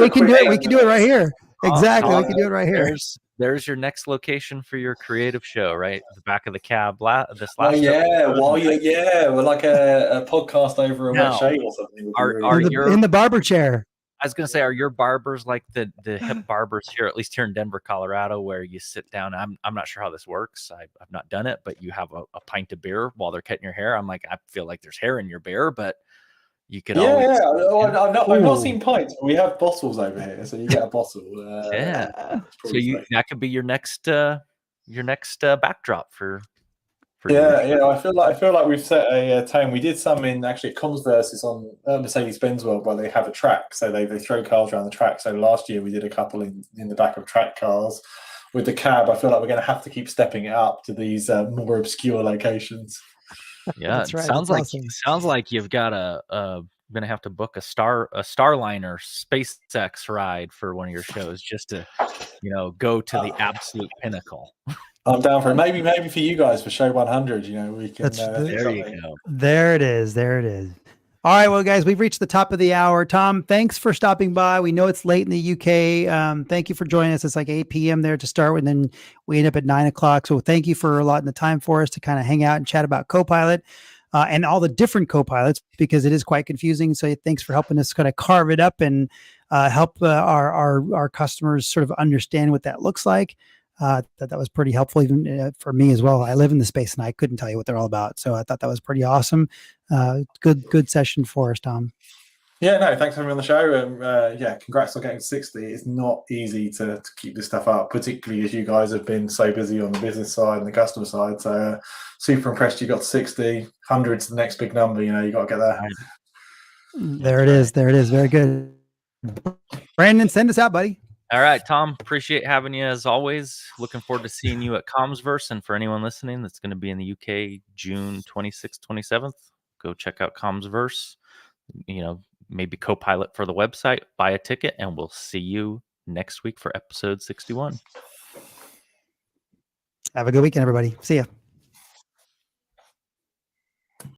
we can do it. We can do it right here. Exactly. We can do it right here. There's your next location for your creative show, right? The back of the cab. We're like a podcast over a wet shade or something. In the barber chair. I was going to say, are your barbers like the hip barbers here, at least here in Denver, Colorado, where you sit down? I'm not sure how this works. I've not done it, but you have a pint of beer while they're cutting your hair. I'm like, I feel like there's hair in your beer, but you could always. I've not seen pints. We have bottles over here, so you get a bottle. So that could be your next backdrop for. I feel like we've set a tone. We did some in actually at Commsverse on Mercedes-Benz World, where they have a track, so they throw cars around the track. So last year we did a couple in the back of track cars. With the cab, I feel like we're going to have to keep stepping it up to these more obscure locations. Yeah, that's right. Sounds like you've got going to have to book a Starliner SpaceX ride for one of your shows just to go to the absolute pinnacle. I'm down for it. Maybe for you guys for show 100, we can. There you go. There it is. All right, well, guys, we've reached the top of the hour. Tom, thanks for stopping by. We know it's late in the UK. Thank you for joining us. It's like 8 p.m. there to start with, and then we end up at 9 o'clock. So thank you for allotting the time for us to kind of hang out and chat about Copilot and all the different Copilots, because it is quite confusing. So thanks for helping us kind of carve it up and help our customers sort of understand what that looks like. That was pretty helpful even for me as well. I live in the space and I couldn't tell you what they're all about. So I thought that was pretty awesome. Good session for us, Tom. Yeah, no, thanks for having me on the show. Congrats on getting 60. It's not easy to keep this stuff up, particularly as you guys have been so busy on the business side and the customer side. So super impressed you got 60. 100's the next big number. You got to get there. There it is. Very good. Brandon, send us out, buddy. All right, Tom, appreciate having you as always. Looking forward to seeing you at Commsverse. And for anyone listening that's going to be in the UK, June 26th, 27th, go check out Commsverse. Maybe Copilot for the website, buy a ticket, and we'll see you next week for episode 61. Have a good weekend, everybody. See ya.